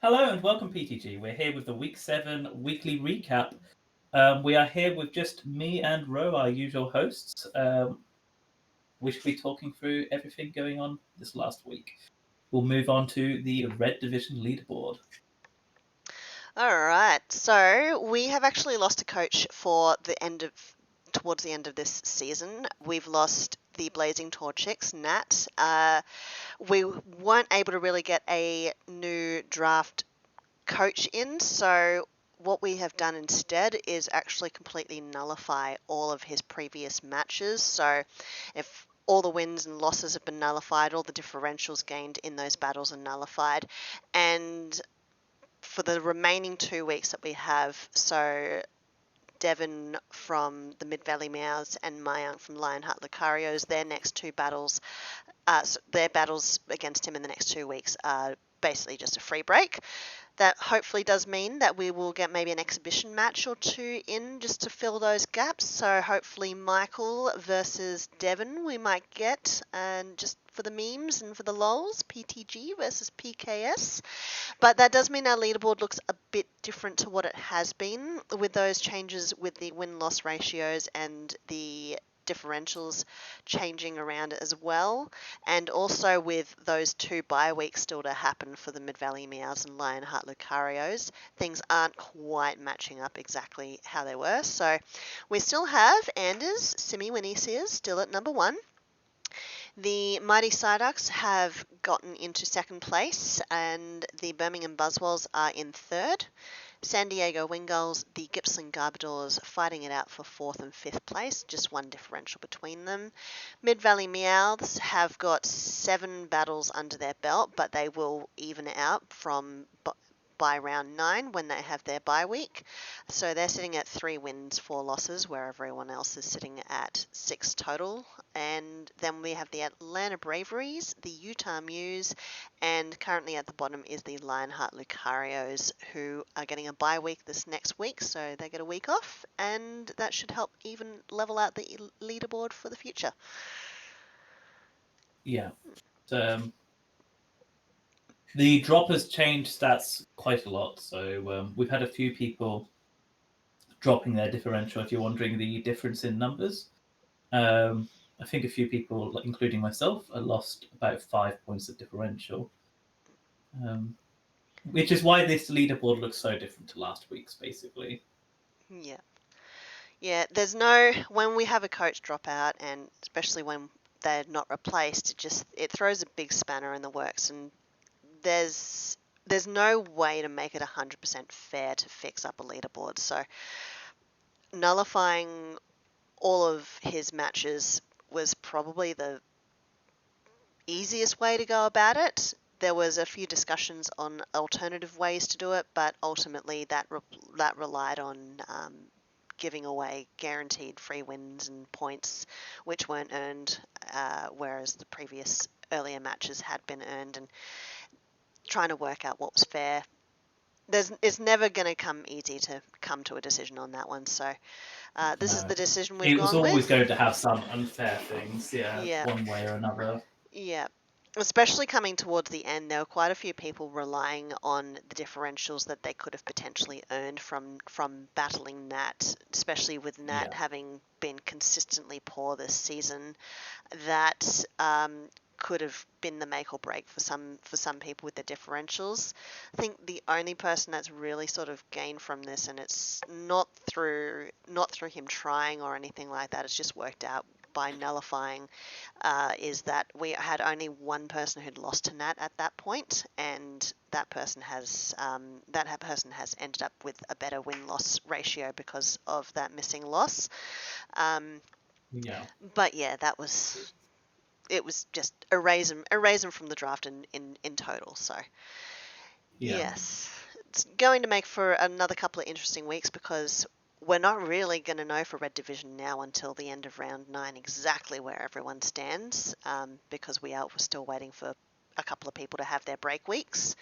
Hello and welcome, PTG. We're here with the Week 7 weekly recap. We are here with just me and Ro, our usual hosts. We should be talking through everything going on this last week. We'll move on to the Red Division leaderboard. All right. So we have actually lost a coach towards the end of this season. We've lost the Blazing Torchics, Nat. We weren't able to really get a new draft coach in, so what we have done instead is actually completely nullify all of his previous matches. So if all the wins and losses have been nullified, all the differentials gained in those battles are nullified, and for the remaining 2 weeks that we have, so Devon from the Mid Valley Meows and Mayank from Lionheart Lucarios, their next two battles, their battles against him in the next 2 weeks are basically just a free break. That hopefully does mean that we will get maybe an exhibition match or two in just to fill those gaps. So hopefully Michael versus Devon we might get, and just for the memes and for the lols, PTG versus PKS. But that does mean our leaderboard looks a bit different to what it has been, with those changes with the win-loss ratios and the differentials changing around as well, and also with those 2 bye weeks still to happen for the Mid-Valley Meows and Lionheart Lucarios. Things aren't quite matching up exactly how they were, so we still have Anders, Simiwinny Sears still at number 1. The Mighty Psyducks have gotten into second place, and the Birmingham Buzzwolves are in third. San Diego Wingulls, the Gippsland Garbadors fighting it out for fourth and fifth place, just one differential between them. Mid Valley Meowths have got 7 battles under their belt, but they will even out by round 9 when they have their bye week. So they're sitting at 3 wins, 4 losses, where everyone else is sitting at 6 total. And then we have the Atlanta Braveries, the Utah Muse, and currently at the bottom is the Lionheart Lucarios, who are getting a bye week this next week, so they get a week off, and that should help even level out the leaderboard for the future. Yeah. The drop has changed stats quite a lot. So we've had a few people dropping their differential, if you're wondering the difference in numbers. I think a few people, including myself, lost about 5 points of differential. Which is why this leaderboard looks so different to last week's, basically. Yeah. Yeah, when we have a coach drop out, and especially when they're not replaced, it throws a big spanner in the works, and there's no way to make it 100% fair to fix up a leaderboard. So nullifying all of his matches was probably the easiest way to go about it. There was a few discussions on alternative ways to do it, but ultimately that relied on giving away guaranteed free wins and points, which weren't earned, whereas the previous earlier matches had been earned, and trying to work out what was fair. It's never going to come easy to come to a decision on that one. So this is the decision we've It was gone always with. going to have some unfair things, Yeah. one way or another. Yeah. Especially coming towards the end, there were quite a few people relying on the differentials that they could have potentially earned from battling Nat, especially with Nat having been consistently poor this season. That could have been the make or break for some people with their differentials. I think the only person that's really sort of gained from this, and it's not through him trying or anything like that, it's just worked out by nullifying, is that we had only one person who'd lost to Nat at that point, and that person has ended up with a better win-loss ratio because of that missing loss. But yeah, it was just erase them from the draft in total. So yes, it's going to make for another couple of interesting weeks, because we're not really going to know for Red Division now until the end of round 9 exactly where everyone stands, because we're still waiting for a couple of people to have their break weeks.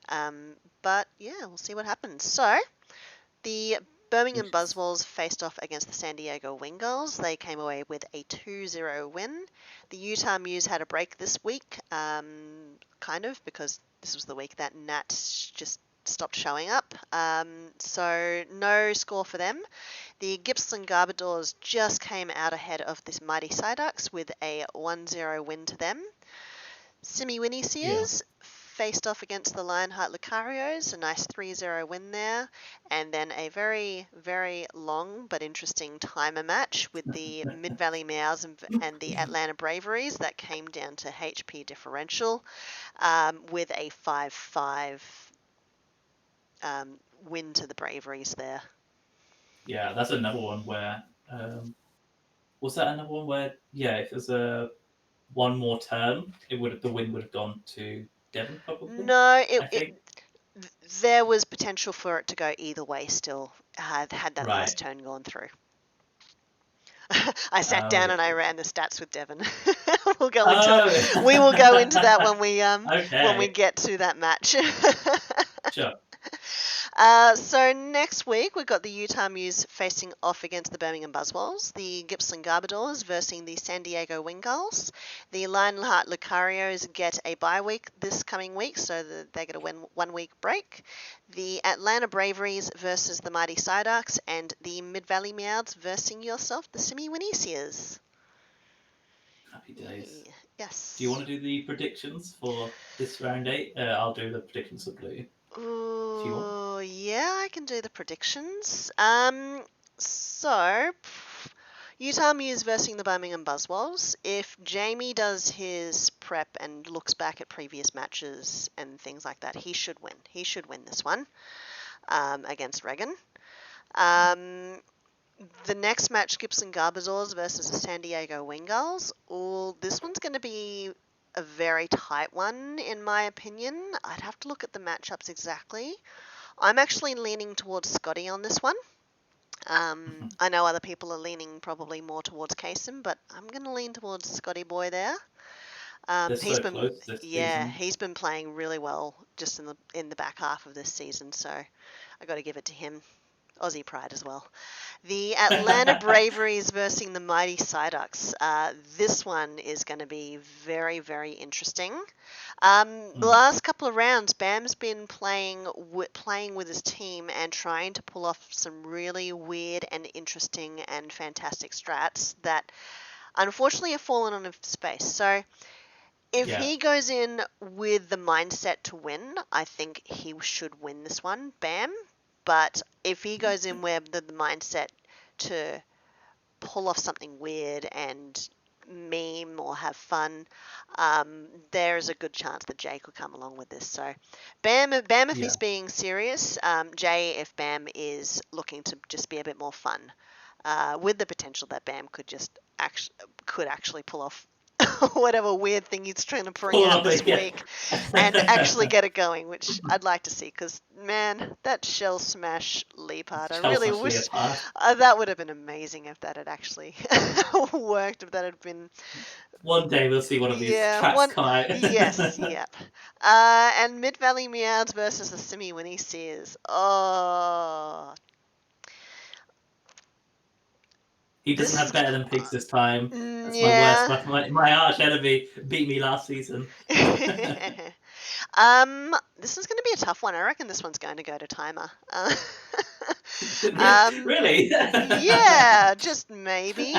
But yeah, we'll see what happens. So the Birmingham Buzzwolves faced off against the San Diego Wingulls. They came away with a 2-0 win. The Utah Muse had a break this week, kind of, because this was the week that Nat just stopped showing up. So no score for them. The Gippsland Garbadors just came out ahead of this mighty Psyducks with a 1-0 win to them. Simiwinny Sears faced off against the Lionheart Lucarios, a nice 3-0 win there, and then a very, very long but interesting timer match with the Mid-Valley Meows and the Atlanta Braveries that came down to HP differential with a 5-5 win to the Braveries there. Yeah, that's another one where was that another one where if there's a one more turn, the win would have gone to Devon probably. No, I think. there was potential for it to go either way still, had that Right. last turn gone through. I sat down and I ran the stats with Devon. We will go into that when we get to that match. Sure. So next week we've got the Utah Mews facing off against the Birmingham Buzzwolves, the Gippsland Garbadors versus the San Diego Wingulls. The Lionheart Lucarios get a bye week this coming week, so that they get a 1 week break. The Atlanta Braveries versus the Mighty Psyducks, and the Mid-Valley Meows versus yourself, the Simiwinny Sears. Happy days. Yes. Do you want to do the predictions for this round 8? I'll do the predictions for Blue. Ooh, yeah, I can do the predictions. So, Utah Mews versus the Birmingham Buzzwolves. If Jamie does his prep and looks back at previous matches and things like that, he should win. He should win this one against Regan. The next match, Gippsland Garbadors versus the San Diego Wingulls. Oh, this one's going to be a very tight one, in my opinion. I'd have to look at the matchups exactly. I'm actually leaning towards Scotty on this one. I know other people are leaning probably more towards Kasem, but I'm going to lean towards Scotty Boy there. He's close this season. He's been playing really well just in the back half of this season, so I got to give it to him. Aussie pride as well. The Atlanta Braveries versus the Mighty Psyducks. This one is going to be very, very interesting. The last couple of rounds, Bam's been playing with his team and trying to pull off some really weird and interesting and fantastic strats that unfortunately have fallen on his face. So if he goes in with the mindset to win, I think he should win this one, Bam. But if he goes in with the mindset to pull off something weird and meme or have fun, there's a good chance that Jay could come along with this. So Bam if he's being serious, Jay if Bam is looking to just be a bit more fun, with the potential that Bam could actually pull off whatever weird thing he's trying to bring out this week and actually get it going, which I'd like to see, because, man, that shell smash leapard, I really wish that would have been amazing if that had actually worked, if that had been... One day we'll see one of these tracks come out. Yes, yep. And Mid-Valley Meows versus the Simiwinny Sears. Oh... He doesn't have better than pigs this time. That's my worst. My arch enemy beat me last season. This is going to be a tough one. I reckon this one's going to go to timer. Really? Yeah, just maybe.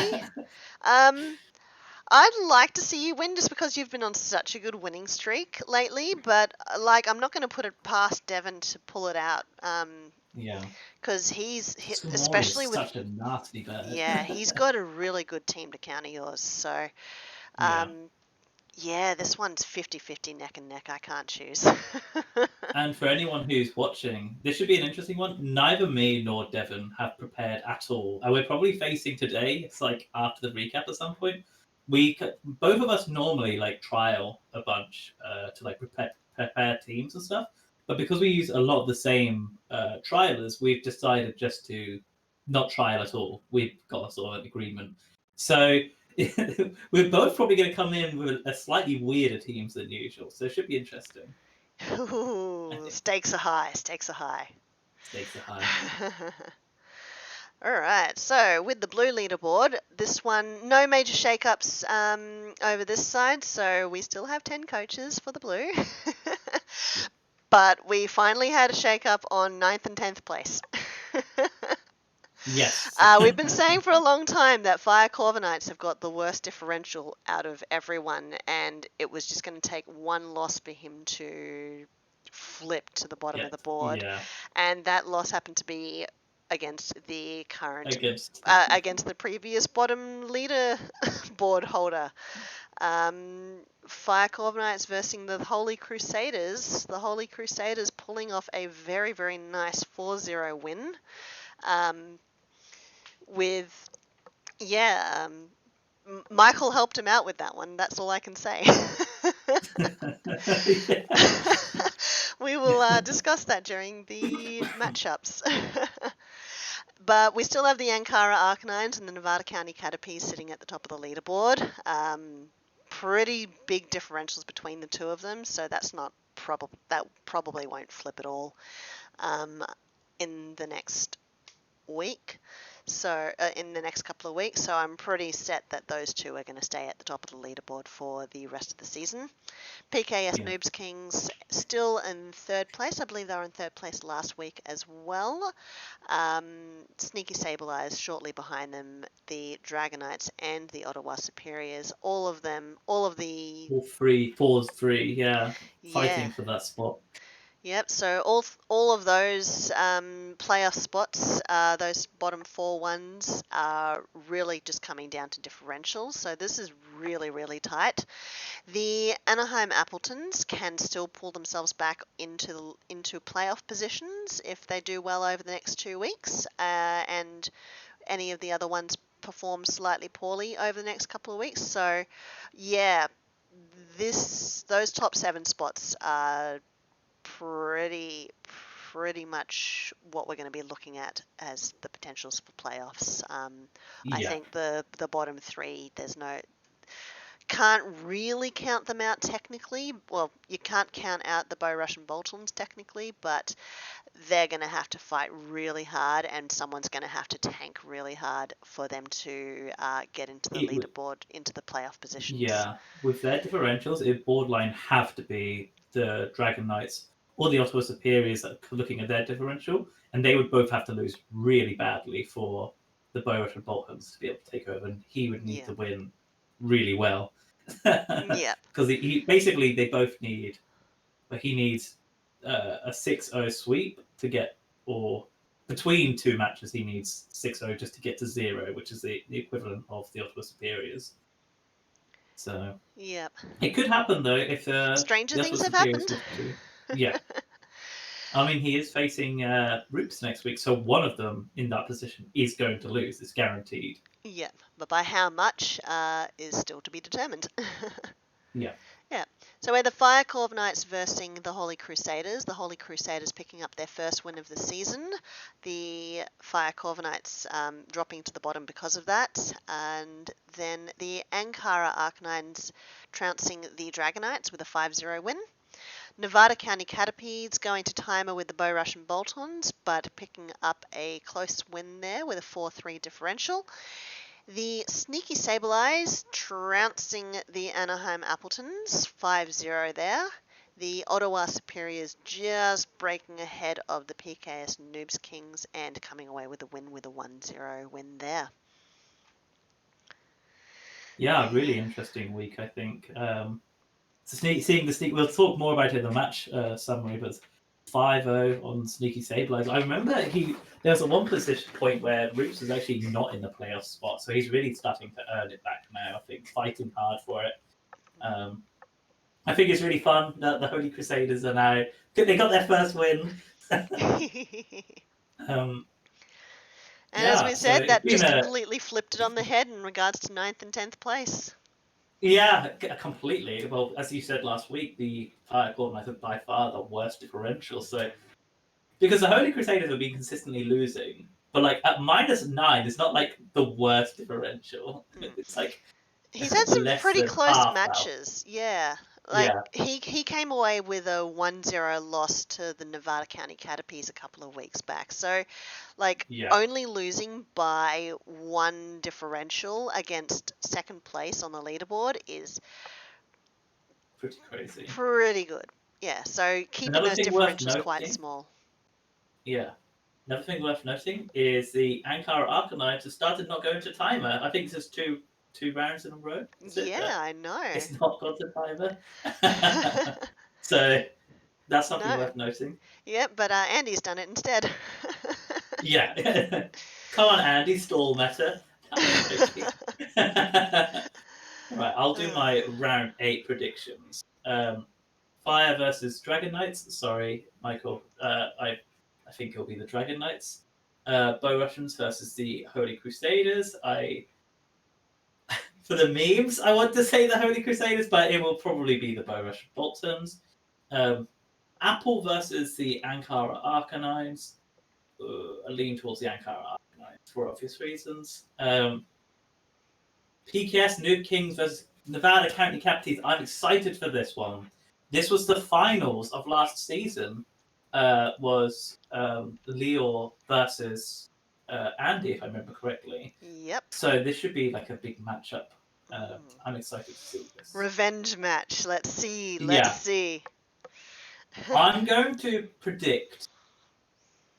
I'd like to see you win just because you've been on such a good winning streak lately, but I'm not going to put it past Devon to pull it out. Because he's especially with such a nasty bird. Yeah, he's got a really good team to counter yours. So, this one's 50-50 neck and neck. I can't choose. And for anyone who's watching, this should be an interesting one. Neither me nor Devon have prepared at all, and we're probably facing today. It's like after the recap at some point. Both of us normally trial a bunch to prepare teams and stuff. But because we use a lot of the same trialers, we've decided just to not trial at all. We've got a sort of an agreement. So we're both probably going to come in with a slightly weirder teams than usual. So it should be interesting. Ooh, stakes are high. Stakes are high. Stakes are high. All right, so with the blue leaderboard, this one, no major shakeups over this side, so we still have 10 coaches for the blue. But we finally had a shake-up on 9th and 10th place. Yes. We've been saying for a long time that Fire Corviknights have got the worst differential out of everyone, and it was just going to take one loss for him to flip to the bottom of the board. Yeah. And that loss happened to be against the current, Against. against the previous bottom leader board holder. Fire Corviknights versus the Holy Crusaders. The Holy Crusaders pulling off a very, very nice 4-0 win. With, yeah, Michael helped him out with that one. That's all I can say. We will discuss that during the matchups. But we still have the Ankara Arcanines and the Nevada County Caterpies sitting at the top of the leaderboard. Pretty big differentials between the two of them, so that probably won't flip at all in the next week. So in the next couple of weeks, so I'm pretty set that those two are going to stay at the top of the leaderboard for the rest of the season. PKS Noobs Kings still in third place. I believe they were in third place last week as well. Sneaky Sable Eyes shortly behind them, the Dragonites and the Ottawa Superiors. All of the All three, 4-3, yeah. yeah. Fighting for that spot. Yep, so all of those playoff spots, those bottom 4 ones, are really just coming down to differentials. So this is really, really tight. The Anaheim Appletons can still pull themselves back into playoff positions if they do well over the next 2 weeks, and any of the other ones perform slightly poorly over the next couple of weeks. So, yeah, those top 7 spots are pretty much what we're going to be looking at as the potentials for playoffs. I think the bottom 3, can't really count them out technically. Well, you can't count out the Bow Russian Boltons technically, but they're going to have to fight really hard, and someone's going to have to tank really hard for them to get into the leaderboard, into the playoff positions. Yeah, with their differentials, it borderline have to be the Dragon Knights or the Ottawa Superiors that are looking at their differential, and they would both have to lose really badly for the Bow Russian Boltons to be able to take over, and he would need to win really well. Yeah. Because he basically they both need, but he needs a 6-0 sweep to get, or between 2 matches he needs 6-0 just to get to 0, which is the equivalent of the Ottawa Superiors. So yep. It could happen though if stranger things have happened. Yeah. I mean, he is facing Roops next week, so one of them in that position is going to lose. It's guaranteed. Yeah, but by how much is still to be determined. Yeah. Yeah. So we're the Fire Corviknights versus the Holy Crusaders. The Holy Crusaders picking up their first win of the season. The Fire Corviknights dropping to the bottom because of that. And then the Ankara Arcanines trouncing the Dragonites with a 5-0 win. Nevada County Caterpies going to timer with the Bow Russian Boltons, but picking up a close win there with a 4-3 differential. The Sneaky Sable Eyes trouncing the Anaheim Appletons, 5-0 there. The Ottawa Superiors just breaking ahead of the PKS Noobs Kings and coming away with a win with a 1-0 win there. Yeah, really interesting week, I think. Seeing the sneak, we'll talk more about it in the match summary, but 5-0 on Sneaky Sable Eyes. I remember there was a one position point where Roops was actually not in the playoff spot, so he's really starting to earn it back now. I think fighting hard for it. I think it's really fun that the Holy Crusaders are now they got their first win. And as we said, that just completely flipped it on the head in regards to 9th and 10th place. Yeah, completely. Well, as you said last week, the Fire Corviknights are by far the worst differential. So, because the Holy Crusaders have been consistently losing, but like at -9, it's not like the worst differential. It's like he's had some pretty close matches. Out. Yeah. He came away with a 1-0 loss to the Nevada County Caterpies a couple of weeks back. So, only losing by 1 differential against second place on the leaderboard is pretty crazy. Pretty good. Yeah, so keeping Another those thing worth differentials quite noting, small. yeah. Another thing worth noting is the Ankara Arcanines have started not going to timer. I think this is two rounds in a row. Is it Yeah, that I know. it's not gone to timer? So that's something No. worth noting. Yep, but Andy's done it instead. Yeah. Come on, Andy, stall meta. I'm joking. Right, I'll do my round 8 predictions. Fire versus Dragon Knights. Sorry, Michael. I think it'll be the Dragon Knights. Bow Russians versus the Holy Crusaders. For the memes, I want to say the Holy Crusaders, but it will probably be the Bow Russian Boltons. Um, Apple versus the Ankara Arcanines. I lean towards the Ankara Arcanines for obvious reasons. PKS Nuke Kings versus Nevada County Captains. I'm excited for this one. This was the finals of last season. Was Leor versus Andy, if I remember correctly. Yep. So this should be like a big matchup. Mm. I'm excited to see this. Revenge match. Let's see. Let's Yeah, see. I'm going to predict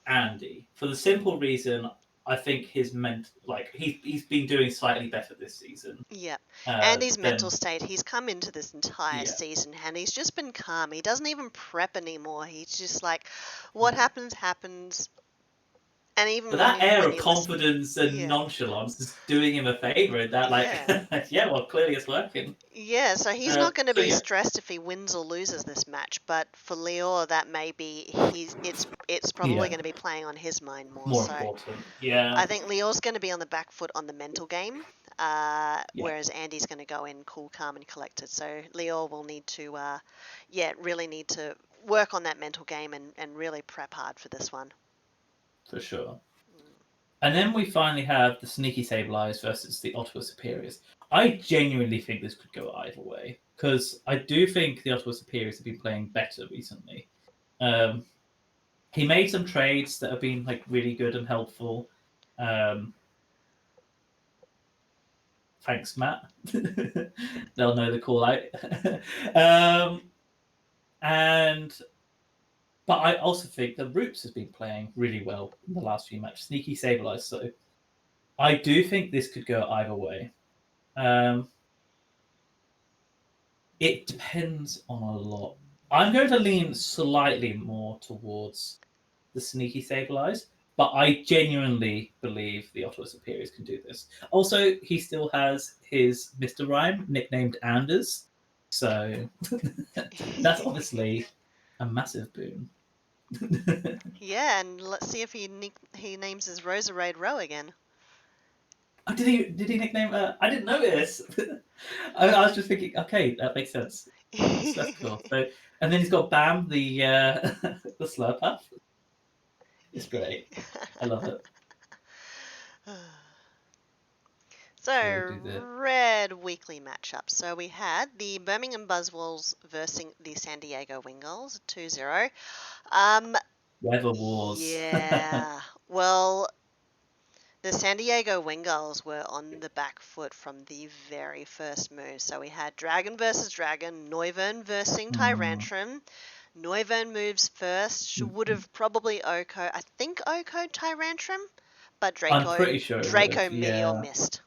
Andy for the simple reason I think he's been doing slightly better this season Yep. Andy's mental than state, he's come into this entire yeah. season and he's just been calm. He doesn't even prep anymore. He's just like, what No. happens, happens. And But even that air when of you listen. confidence and Yeah. nonchalance is doing him a favor. That Yeah. yeah, well, clearly it's working. Yeah, so he's not going to So be yeah, stressed if he wins or loses this match, but for Leor, that may be it's probably yeah, going to be playing on his mind more. more So important. Yeah, I think Leor's going to be on the back foot on the mental game, yeah, whereas Andy's going to go in cool, calm, and collected. So Leor will need to, really need to work on that mental game and really prep hard for this one. for sure. And then we finally have the Sneaky Sableyes versus the Ottawa Superiors. I genuinely think this could go either way because I do think the Ottawa Superiors have been playing better recently. Um, he made some trades that have been like really good and helpful. Um, thanks, Matt. They'll know the call out. um, and but I also think that Roots has been playing really well in the last few matches. Sneaky Sableyes, so I do think this could go either way. Um, it depends on a lot. I'm going to lean slightly more towards the Sneaky Sableyes, but I genuinely believe the Ottawa Superiors can do this. Also, he still has his Mr. Rhyme, nicknamed Anders, so that's obviously a massive boon. Yeah, and let's see if he names his Roserade Row again. Oh, did he nickname her? I didn't notice. I was just thinking, okay, that makes sense. That's cool. So, and then he's got Bam, the the Slurpuff. It's great. I love it. So we'll So, do the red weekly matchup. So we had the Birmingham Buzzwolves versus the San Diego Wingulls, 2-0. Weather Wars. Yeah. Well, the San Diego Wingulls were on the back foot from the very first move. So we had Dragon versus Dragon, Noivern versus Tyrantrum. Noivern moves first. Would have probably Oko. I think Oko Tyrantrum, but I'm Draco pretty sure it would Draco have. Meteor Yeah, missed,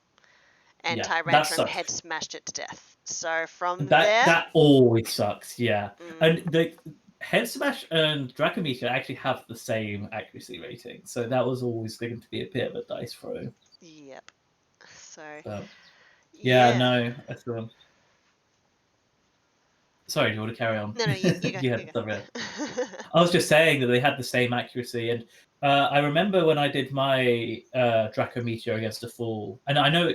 and yeah. That Tyrantrum head sucks. smashed it to death. So from That there, that always sucks. Yeah, and mm, the Head Smash and Dracometer actually have the same accuracy rating, so that was always going to be a bit of a dice throw. yep. So But yeah, yeah. no, that's sorry. Do you want to carry on? No, no, you go, Yeah, you sorry. go. I was just saying that they had the same accuracy, and I remember when I did my Draco Meteor against a fool, and I know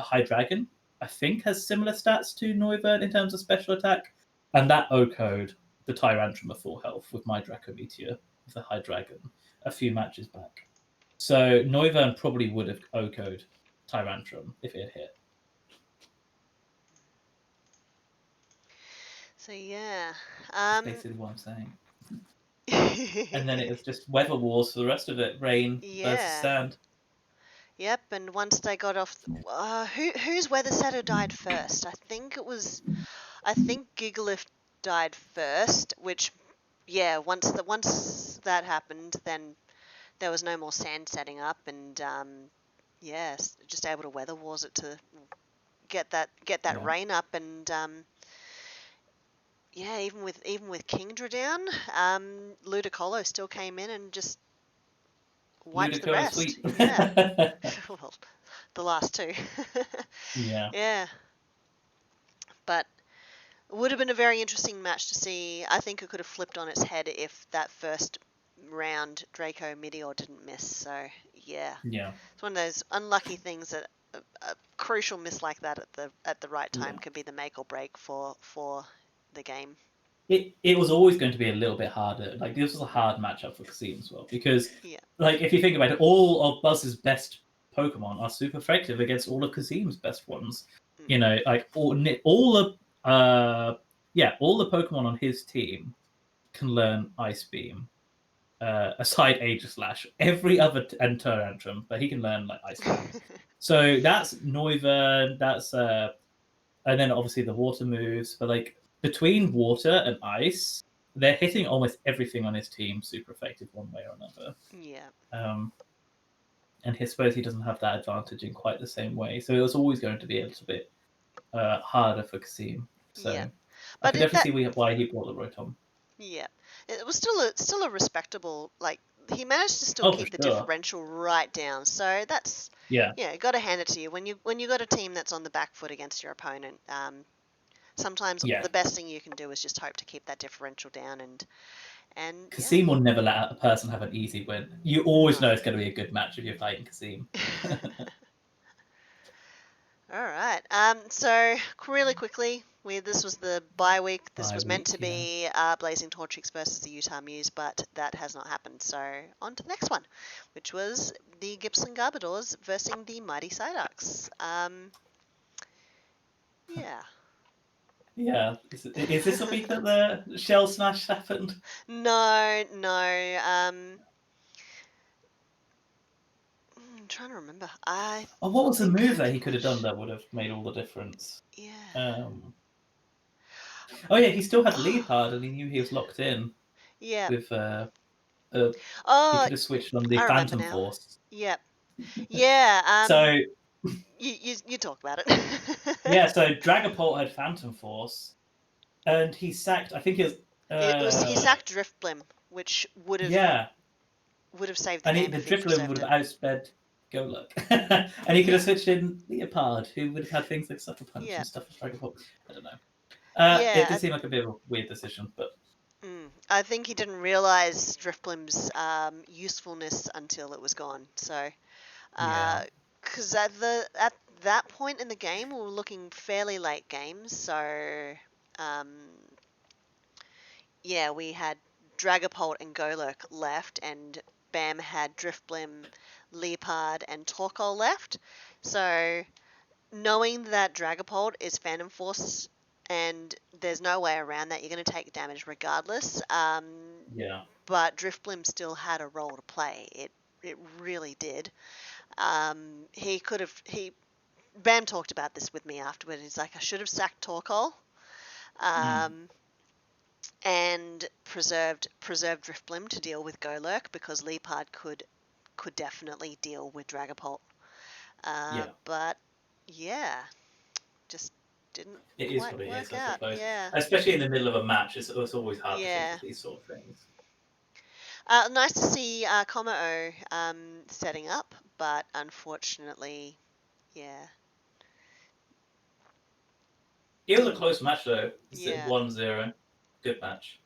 High Dragon, I think, has similar stats to Noivern in terms of special attack, and that O-code the Tyrantrum at full health with my Draco Meteor with the High Dragon a few matches back. So Noivern probably would have O-code Tyrantrum if it had hit. So yeah. That's basically what I'm saying. And then it was just weather wars for the rest of it. Rain versus Yeah. sand. Yep, and once they got off, whose weather setter died first? I think it was. I think Gigalith died first, which once that happened, then there was no more sand setting up, and just able to weather wars it to get that Yeah. rain up, and even with Kingdra down, Ludicolo still came in and just wiped the Ludicolo rest. sweep. Yeah, well, the last two. Yeah. Yeah, but it would have been a very interesting match to see. I think it could have flipped on its head if that first round Draco Meteor didn't miss. So yeah, Yeah. it's one of those unlucky things that a crucial miss like that at the right time Yeah. can be the make or break for the game. It was always going to be a little bit harder. Like this was a hard matchup for Cassine as well because, Yeah. like, if you think about it, all of Buzz's best Pokemon are super effective against all of Cassine's best ones. Mm. You know, like all of all the Pokemon on his team can learn Ice Beam. Aside Aegislash, every other and Tyrantrum, but he can learn like Ice Beam. So that's Noivern, that's and then obviously the water moves, but like between water and ice, they're hitting almost everything on his team super effective one way or another. Yeah. And I suppose he doesn't have that advantage in quite the same way, so it was always going to be a little bit harder for Kasim. Yeah. So I But could it that definitely see why he brought the Rotom. yeah, it was still a respectable, like, he managed to still Oh, for keep the sure. differential right down. So that's Yeah, got to hand it to you when you got a team that's on the back foot against your opponent. Sometimes yeah. the best thing you can do is just hope to keep that differential down, and yeah. Kasim will never let a person have an easy win. You always No. know it's going to be a good match if you're fighting Kasim. All right. So really quickly, this was the bye week. This Bye was meant week, to yeah. be Blazing Torchics versus the Utah Muse, but that has not happened. So on to the next one, which was the Gippsland Garbodors versus the Mighty Psyducks. Yeah. Yeah. Is this the week that the shell smash happened? No, no. I'm trying to remember. I Oh, what was the think move I that can he could have done actually. that would have made all the difference? Yeah. Um, oh yeah, he still had Oh, Leopard, and he knew he was locked in yeah. with. He Oh, could have switched on the I remember Phantom now. Force. Yep. Yeah. So You talk about it. yeah, so Dragapult had Phantom Force, and he sacked. I think it was. He sacked Driftblim, which Yeah, would have saved the and game the if he'd Drifloon would preserved have it. outsped Golurk, and he could have Yeah, switched in Leopard, who would have had things like Sucker Punch yeah, and stuff with Dragapult. I don't know. It yeah. did seem like a bit of a weird decision, but I think he didn't realize Driftblim's usefulness until it was gone. So, yeah, because at that point in the game, we were looking fairly late games. So, um, yeah, we had Dragapult and Golurk left, and Bam had Driftblim, Leopard, and Torkoal left. So, knowing that Dragapult is Phantom Force and there's no way around that, you're going to take damage regardless. yeah, But Driftblim still had a role to play. It really did. He could have he Bam talked about this with me afterward. He's like, I should have sacked Torkoal, mm, um, and preserved Driftblim to deal with Golurk because Leopard could definitely deal with Dragapult. yeah. But yeah, just didn't It is quite what it is, work I out. suppose. Yeah, Especially in the middle of a match, it's always hard to think yeah. of these sort of things. Nice to see Komo setting up, but unfortunately, yeah, It was a close match though. It's yeah, 1-0. Good match.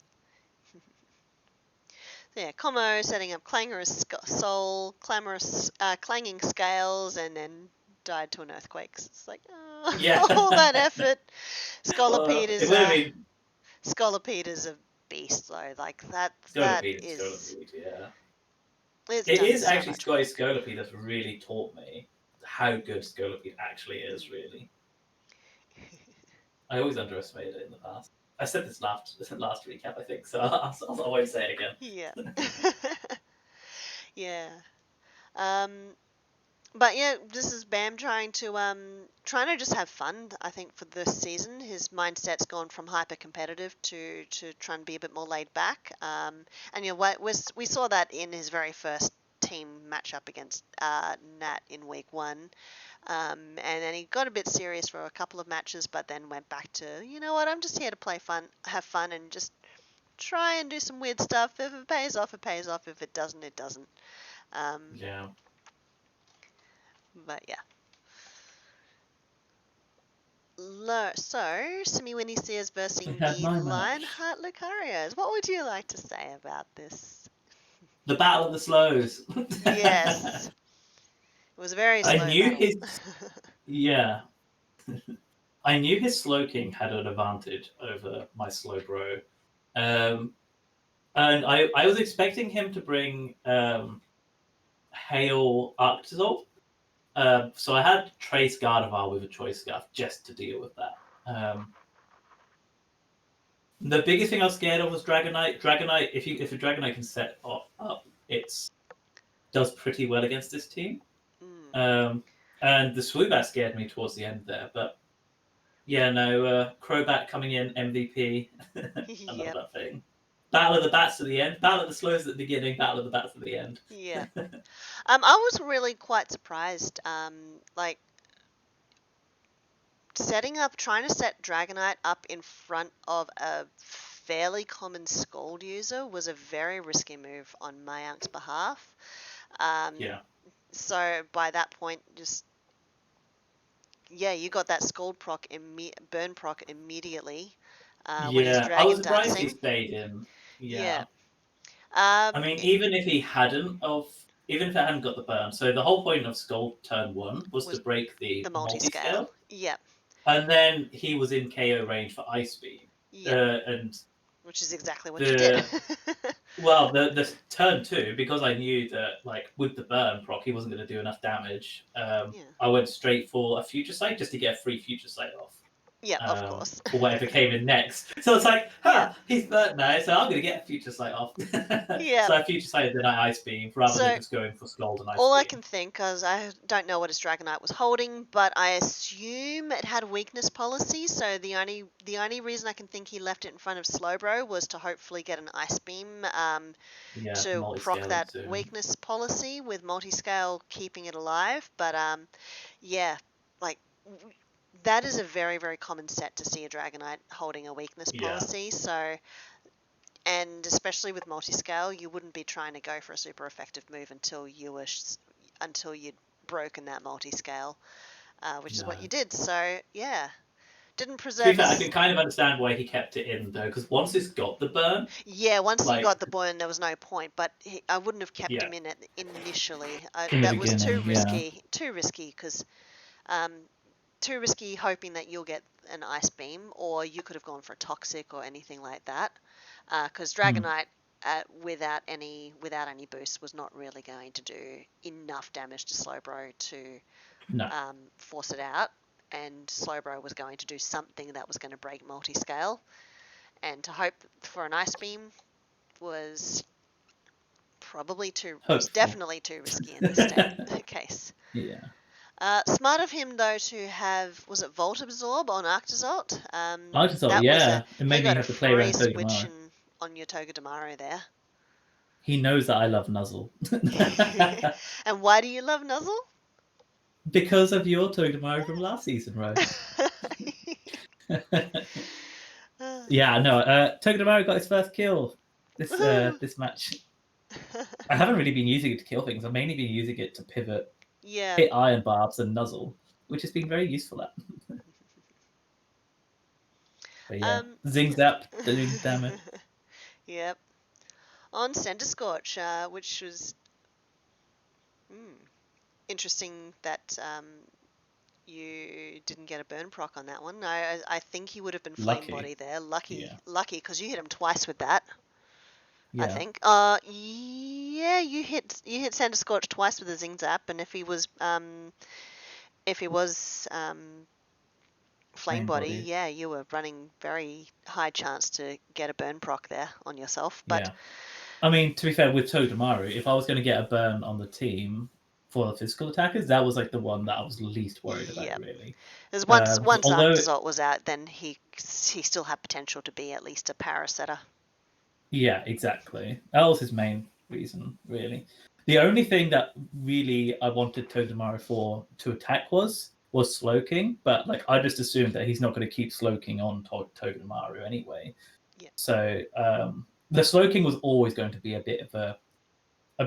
yeah. Como setting up Clangorous Soul, Clanging Scales, and then died to an earthquake. So it's like, Yeah. all that effort. Scolipede It is would have been Scolipede is a beast though. Like that Scolipede and is Scolipede, yeah. it's It done is so actually much work. Scolipede that's really taught me how good Scolipede actually is, Mm. really. I always underestimated it in the past. I said this last recap, I think, so I won't say it again. Yeah. Yeah. Um, But yeah, this is Bam trying to just have fun. I think for this season, his mindset's gone from hyper competitive to trying to be a bit more laid back. And you know what we saw that in his very first team matchup against Nat in week 1. And then he got a bit serious for a couple of matches, but then went back to, you know what, I'm just here to play fun, have fun, and just try and do some weird stuff. If it pays off, it pays off. If it doesn't, it doesn't. Um, Yeah. but yeah. So, Simiwinny Sears versus We have the my match. Lionheart Lucarios. What would you like to say about this? The Battle of the Slows. Yes, it was a very I slow knew battle. his. Yeah. I knew his Slow King had an advantage over my Slow Bro. Um, and I was expecting him to bring Hail Arctizol. So I had Trace Gardevoir with a Choice Scarf just to deal with that. The biggest thing I was scared of was Dragonite. Dragonite, if a Dragonite can set up, it's does pretty well against this team. Mm. And the Swoobat scared me towards the end there, but yeah, no, Crobat coming in MVP. I love Yep. that thing. Battle of the Bats at the end, Battle of the Slows at the beginning, Battle of the Bats at the end. Yep. I was really quite surprised. Like trying to set Dragonite up in front of a fairly common Scald user was a very risky move on Mayank's behalf. Yeah. So by that point, just yeah, you got that Scald burn proc immediately when he's Yeah, I was Dragon surprised he Dancing. stayed in. Yeah. Yeah. Um, I mean, even if it hadn't got the burn, so the whole point of Skull turn 1 was to was break the the multi-scale. multi-scale, Yep. and then he was in KO range for Ice Beam. Yep. And Which is exactly what you did. the Well, the turn 2, because I knew that like with the burn proc he wasn't going to do enough damage. Yeah. I went straight for a Future Sight just to get a free Future Sight off. Yep, of course. For whatever came in next. So it's like, Yeah. he's burnt now, so I'm going to get a Future Sight off. Yep. So I Future Sighted then I Ice Beam rather than So just going for Scald and Ice all I Beam. can think, because I don't know what his Dragonite was holding, but I assume it had weakness policy. So the only reason I can think he left it in front of Slowbro was to hopefully get an Ice Beam Yeah, to proc multi-scale that into. weakness policy with multi-scale keeping it alive. But yeah, like that is a very very common set to see a Dragonite holding a weakness Yeah, policy. So and especially with multi-scale, you wouldn't be trying to go for a super effective move until you'd broken that multi-scale, which is no. what you did. So yeah, didn't To be preserve fair, I his. can kind of understand why he kept it in though, because once it's got the burn, Yeah, once you like got the burn, there was no point. But I wouldn't have kept yeah, him in it initially. in the That was too beginning, yeah, risky. Because um, too risky hoping that you'll get an ice beam, or you could have gone for a toxic or anything like that. Because Dragonite, without any boost, was not really going to do enough damage to Slowbro to no, force it out. And Slowbro was going to do something that was going to break multi-scale. And to hope for an ice beam was was hopeful. definitely too risky in this case. Yeah, Smart of him though to have, was it Volt Absorb on Arctozolt? I just thought, That was yeah, it he made me got a have to play free around switch Togedemaru. on your Togedemaru there. He knows that I love Nuzzle. And why do you love Nuzzle? Because of your Togedemaru from last season, Ro. Yeah, no, Togedemaru got his first kill this match. I haven't really been using it to kill things. I've mainly been using it to pivot, Yeah. hit Iron Barbs and Nuzzle, which has been very useful at. But yeah, Yeah. Zing Zap doing damage. Yep. On Center Scorch, which was interesting that you didn't get a burn proc on that one. No, I think he would have been flame Lucky. body there. Lucky, Yeah. lucky, because you hit him twice with that. I Yeah. think. Yeah, you hit Santa Scorch twice with a Zing Zap, and if he was flame body, Body. yeah, you were running very high chance to get a burn proc there on yourself. But Yeah. I mean, to be fair, with Togedemaru, if I was going to get a burn on the team, for the physical attackers, that was like the one that I was least worried about, Yep. really. Because So once although, Arctazot was out, then he still had potential to be at least a parasetter. yeah, exactly. That was his main reason, really. The only thing that really I wanted Togedemaru for to attack was Slowking, but like I just assumed that he's not going to keep Slowking on Togedemaru anyway. Yeah. So the Slowking was always going to be a bit of a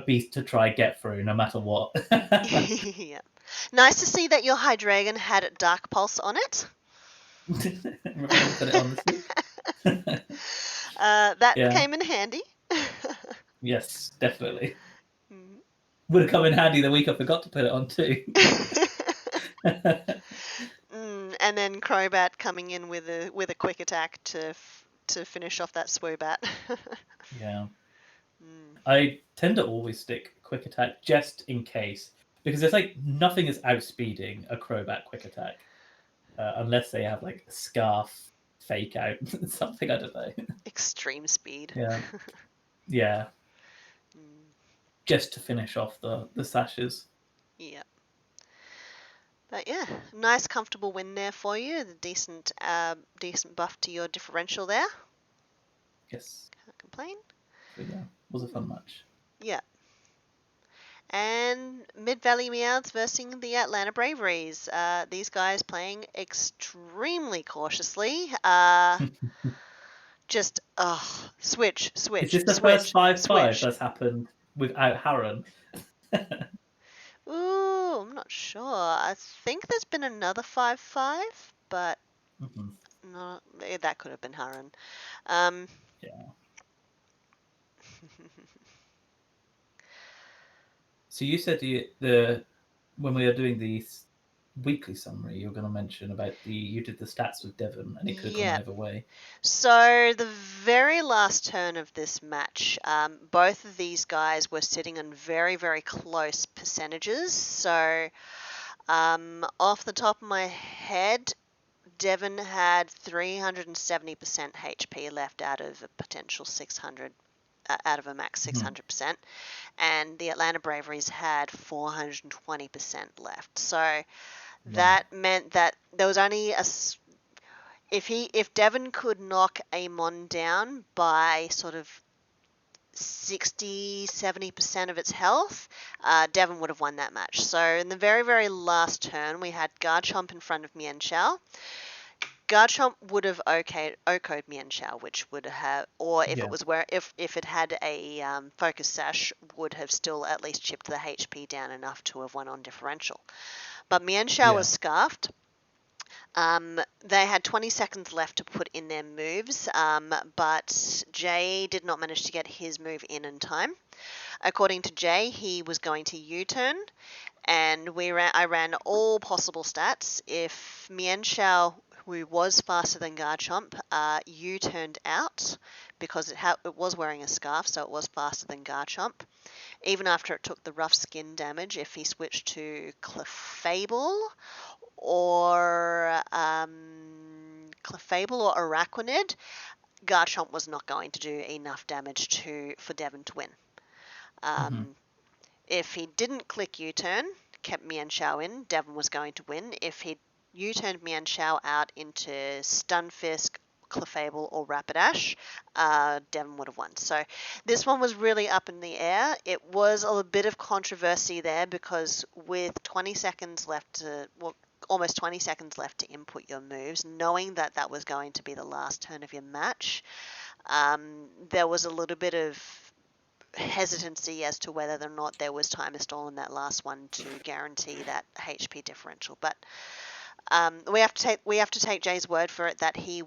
beast to try get through, no matter what. Yeah. Nice to see that your Hydreigon had Dark Pulse on it. Remember when you put it on this week? That Yeah. came in handy. Yes, definitely. Mm. Would have come in handy the week I forgot to put it on too. And then Crobat coming in with a quick attack to finish off that Swoobat. Yeah. Mm. I tend to always stick quick attack just in case, because there's like nothing is outspeeding a Crobat quick attack, unless they have like a scarf fake out something. I don't know. Extreme speed. Yeah, yeah, Mm. just to finish off the sashes. Yeah. But yeah, nice comfortable win there for you. The decent buff to your differential there. Yes. Can't complain. So yeah, was a fun match. Yeah. And Mid Valley Meowths versus the Atlanta Braveries. These guys playing extremely cautiously. Just switch, Is switch, this the first switch, 5-5 switch. that's happened without Harron? Ooh, I'm not sure. I think there's been another 5-5, but Mm-hmm. no, that could have been Harren. Um, Yeah. So you said when we were doing the weekly summary, you were going to mention about you did the stats with Devon, and it could have gone yeah. either way. So the very last turn of this match, both of these guys were sitting on very, very close percentages. So off the top of my head, Devon had 370% HP left out of a potential 600, out of a max 600%, and the Atlanta Braveries had 420% left. So Right. that meant that there was only if Devon could knock Amon down by sort of 60-70% of its health, Devon would have won that match. So in the very, very last turn, we had Garchomp in front of Mienshao. Garchomp would have OK'd Mienshao, which would have, or if Yeah. it was if it had a focus sash, would have still at least chipped the HP down enough to have won on differential. But Mienshao was scarfed. They had 20 seconds left to put in their moves, but Jay did not manage to get his move in time. According to Jay, he was going to U-turn, and I ran all possible stats. If Mienshao, who was faster than Garchomp, U-turned out because it was wearing a scarf, so it was faster than Garchomp. Even after it took the rough skin damage, if he switched to Clefable or Araquanid, Garchomp was not going to do enough damage for Devon to win. If he didn't click U-turn, kept Mienshao in, Devon was going to win. If he U-turned Mienshao out into Stunfisk, Clefable, or Rapidash, Devon would have won. So this one was really up in the air. It was a bit of controversy there because with 20 seconds left almost 20 seconds left to input your moves, knowing that that was going to be the last turn of your match, there was a little bit of hesitancy as to whether or not there was timer stall in that last one to guarantee that HP differential. But we have to take Jay's word for it that he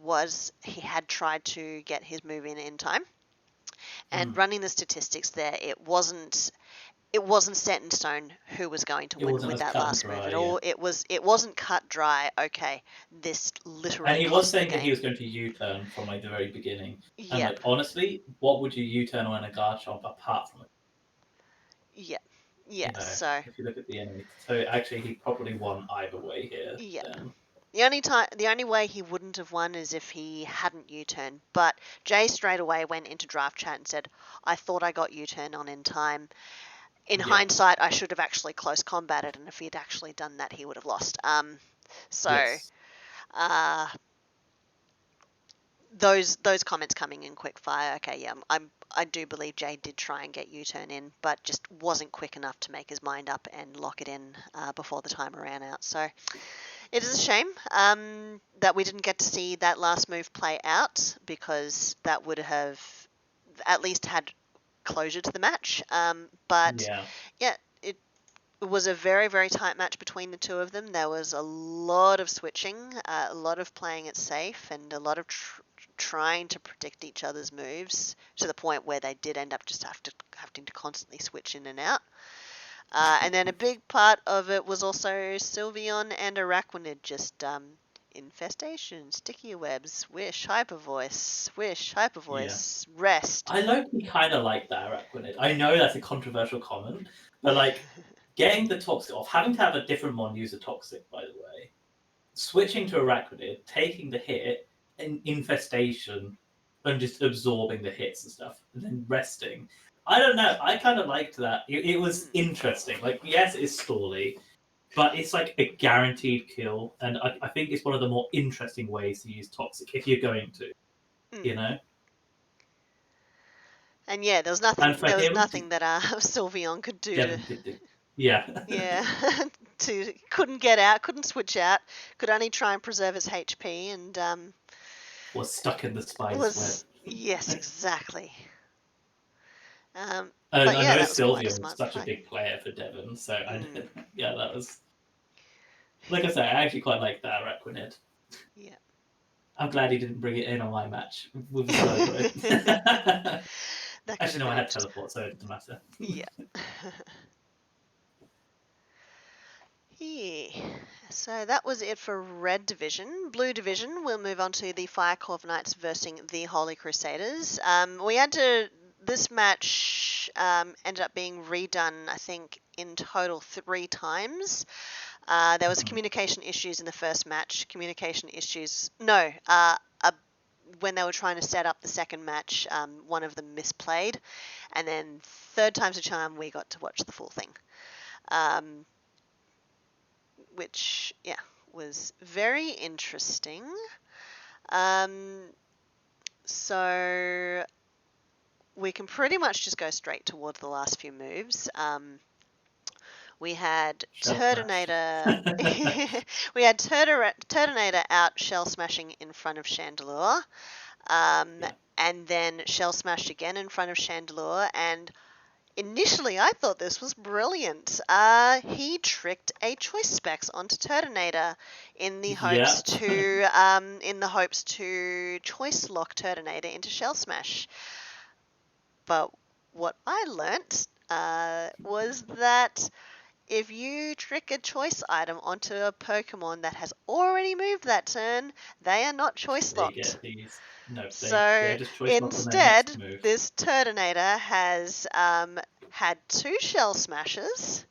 had tried to get his move in time. And running the statistics there, it wasn't set in stone who was going to win with that last move at all. Yeah. It wasn't cut dry. Okay, this literally. And he cost was saying the that game. he was going to U-turn from like the very beginning. Yep. And like honestly, what would you U-turn on a Garchomp apart from it? Yeah. Yeah. So if you look at the enemy, so actually he probably won either way here. Yeah. Then. The only way he wouldn't have won is if he hadn't U-turned. But Jay straight away went into draft chat and said, "I thought I got U-turn on in time." in Yeah. hindsight, I should have actually close combated, and if he'd actually done that, he would have lost. So Yes. uh, those comments coming in quick fire. Okay, yeah, I do believe Jay did try and get U-turn in, but just wasn't quick enough to make his mind up and lock it in before the timer ran out. So it is a shame that we didn't get to see that last move play out, because that would have at least had closure to the match. But Yeah. yeah, it was a very, very tight match between the two of them. There was a lot of switching, a lot of playing it safe, and a lot of trying to predict each other's moves, to the point where they did end up just having to constantly switch in and out. And then a big part of it was also Sylveon and Araquanid just infestation, sticky webs, swish, hyper Yeah. voice, rest. I low-key kind of like that Araquanid. I know that's a controversial comment, but like getting the toxic off, having to have a different mon use a toxic, by the way, switching to Araquanid, taking the hit, and infestation, and just absorbing the hits and stuff, and then resting. I don't know. I kind of liked that. It was interesting. Like, yes, it's stally, but it's like a guaranteed kill, and I think it's one of the more interesting ways to use toxic if you're going to, you know. And yeah, there was nothing. And for There was him, nothing that Sylveon could do to. Devon could do. Yeah. Yeah, couldn't get out, couldn't switch out, could only try and preserve his HP, and Was stuck in the spider's web. was yes, exactly. And But I yeah, know that was quite a Sylveon was smart such a play. big player for Devon, so yeah, that was. Like I say, I actually quite like that Araquanid. Yeah. I'm glad he didn't bring it in on my match with his logo. That could Actually, have no, I been had interesting. teleport, so it didn't matter. Yeah. Yeah. So that was it for Red Division. Blue Division, we'll move on to the Fire Corps Knights versus the Holy Crusaders. We had to. This match ended up being redone, I think, in total 3 times. There was communication issues in the first match. Communication issues. No. When they were trying to set up the second match, one of them misplayed, and then third time's a charm, we got to watch the full thing. Which, yeah, was very interesting. So we can pretty much just go straight towards the last few moves. We had Turtonator. We had Turtonator out shell smashing in front of Chandelure, and then shell smashed again in front of Chandelure, and initially, I thought this was brilliant. He tricked a choice specs onto Turtonator in the hopes to choice lock Turtonator into Shell Smash. But what I learnt was that if you trick a choice item onto a Pokemon that has already moved that turn, they are not choice They locked. get these. No, So they're just choice locked on their instead, next move. this Turtonator has had 2 Shell Smashes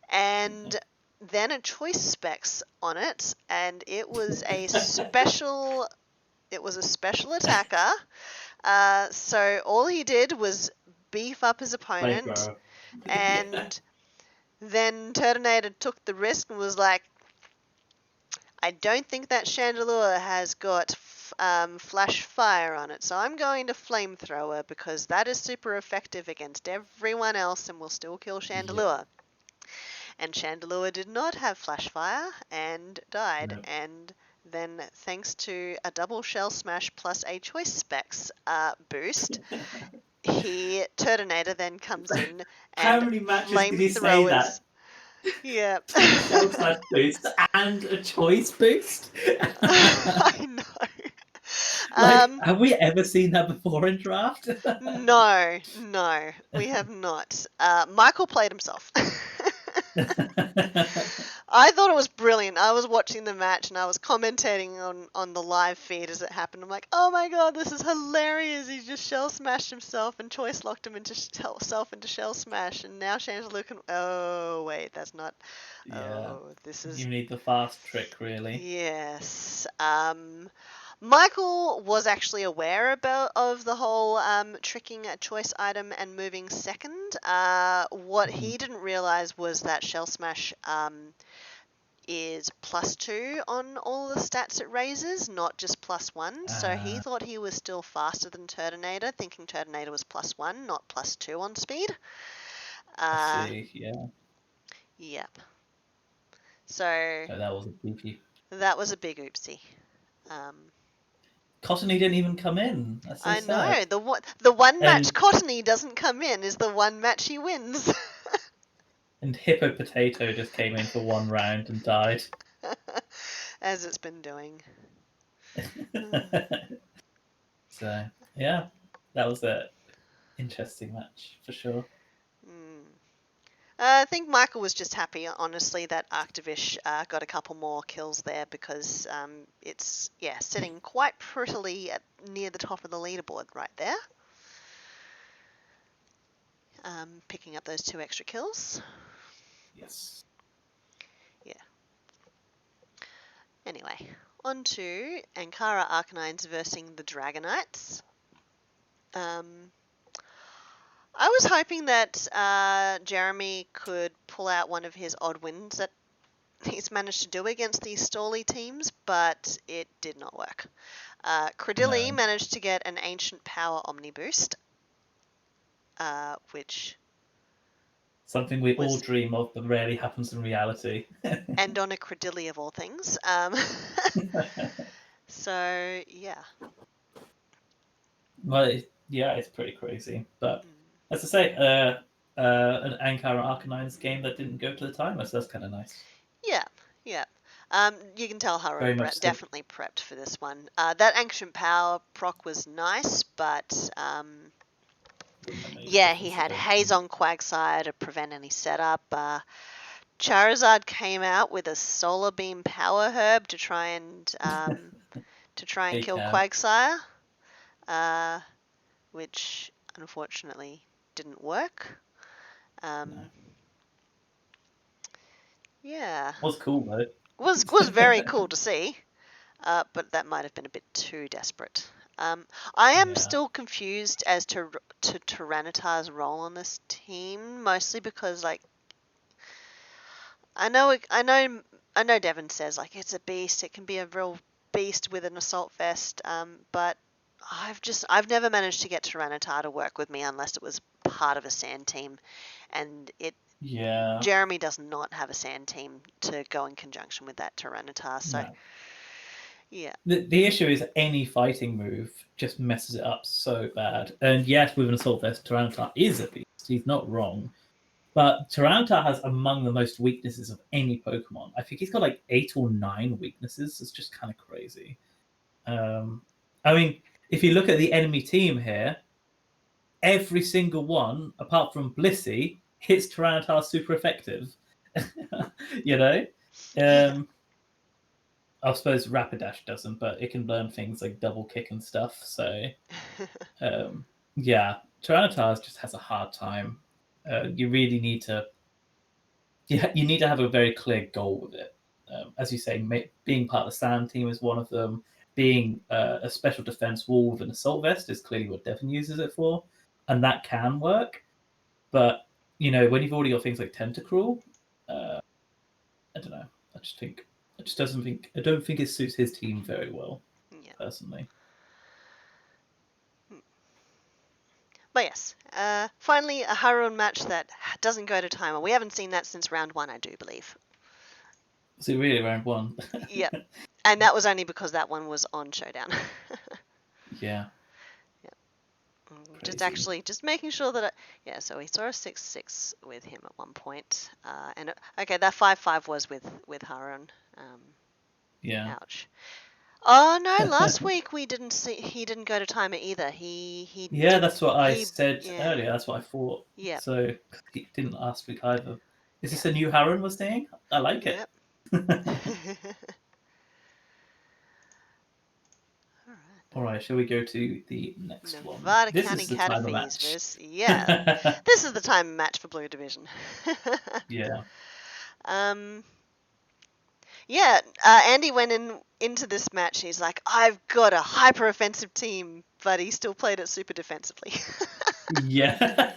and then a choice specs on it, and it was a special. It was a special attacker. So all he did was beef up his opponent, Flamethrower. and then Turtonator took the risk and was like, I don't think that Chandelure has got flash fire on it, so I'm going to flamethrower because that is super effective against everyone else and will still kill Chandelure. Yep. And Chandelure did not have flash fire and died. Nope. And then, thanks to a double shell smash plus a choice specs boost, Turtonator then comes in How and many matches did he say flamethrowers. that? Yeah. 2 shell smash boosts and a choice boost? I know. Like, have we ever seen that before in draft? No, we have not. Michael played himself. I thought it was brilliant. I was watching the match and I was commentating on the live feed as it happened. I'm like, oh my god, this is hilarious. He just shell smashed himself and choice locked him into shell smash, and now Chandelure can. Oh wait, that's not. Yeah. Oh, this is. You need the fast trick, really. Yes. Michael was actually aware of the whole tricking a choice item and moving second. What he didn't realize was that Shell Smash is +2 on all the stats it raises, not just +1. So he thought he was still faster than Turtonator, thinking Turtonator was +1, not +2 on speed. I see. Yeah. Yep. So That was a beefy. that was a big oopsie. Cottony didn't even come in. That's so I know. sad. The one match And Cottony doesn't come in is the one match he wins. Hippo Potato just came in for one round and died. As it's been doing. So yeah, that was a interesting match for sure. I think Michael was just happy, honestly, that Arctivish got a couple more kills there because it's sitting quite prettily near the top of the leaderboard right there. Picking up those 2 extra kills. Yes. Yeah. Anyway, on to Ankara Arcanines versus the Dragonites. I was hoping that Jeremy could pull out one of his odd wins that he's managed to do against these Stally teams, but it did not work. Credilli managed to get an Ancient Power Omni Boost, which... Something we all dream of, but rarely happens in reality. And on a Credilli of all things. So, yeah. Well, it's pretty crazy. But as I say, an Ankara Arcanines game that didn't go to the timer, so that's kind of nice. Yeah. You can tell Very Haro much so. definitely prepped for this one. That Ancient Power proc was nice, but he had Haze on Quagsire to prevent any setup. Charizard came out with a Solar Beam Power Herb to try and kill Quagsire, which unfortunately didn't work. Yeah. Was cool though. Was very cool to see, but that might have been a bit too desperate. I am still confused as to Tyranitar's role on this team, mostly because I know Devin says it's a beast. It can be a real beast with an assault vest, but I've never managed to get Tyranitar to work with me unless it was part of a sand team, and Jeremy does not have a sand team to go in conjunction with that Tyranitar. So the issue is any fighting move just messes it up so bad. And yes, with an assault vest, Tyranitar is a beast. He's not wrong. But Tyranitar has among the most weaknesses of any Pokemon. I think he's got 8 or 9 weaknesses. It's just kind of crazy. I mean, if you look at the enemy team here, every single one, apart from Blissey, hits Tyranitar super effective. I suppose Rapidash doesn't, but it can learn things like double kick and stuff. So, Tyranitar just has a hard time. You really need to, you need to have a very clear goal with it. As you say, being part of the Sand team is one of them. Being a special defense wall with an assault vest is clearly what Devon uses it for, and that can work. But when you've already got things like Tentacruel, I don't know. I don't think it suits his team very well, personally. But yes, finally a Harun match that doesn't go to timer. We haven't seen that since round 1, I do believe. Was it really round 1? Yep. And that was only because that one was on Showdown. Yeah. Just making sure that so we saw a 6-6 with him at one point. And okay, that 5-5 was with Harun. Ouch. Oh no! Last week he didn't go to timer either. He that's what I said earlier. That's what I thought. Yeah. So he didn't last week either. Is this a new Harun was saying? I like it. All right, shall we go to the next one? This is the timer match. This is the timer match for Blue Division. Yeah, Andy went into this match. He's like, I've got a hyper offensive team, but he still played it super defensively. Yeah.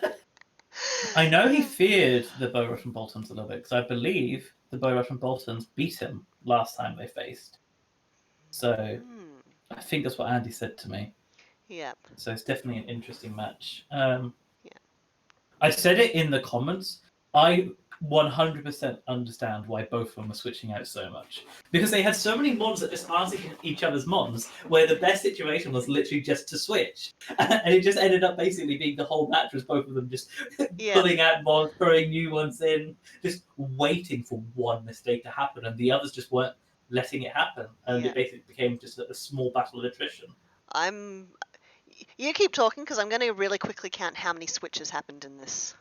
I know he feared the Bow Russian Boltons a little bit because I believe the Bow Russian Boltons beat him last time they faced. So Mm, I think that's what Andy said to me. yeah, So it's definitely an interesting match. yeah, I said it in the comments. I 100% understand why both of them were switching out so much because they had so many mons that just answered each other's mons. Where the best situation was literally just to switch, and it just ended up basically being the whole match was both of them just yeah, pulling out mons, throwing new ones in, just waiting for one mistake to happen, and the others just weren't letting it happen, and yeah. it basically became just a small battle of attrition. I'm. You keep talking because I'm going to really quickly count how many switches happened in this.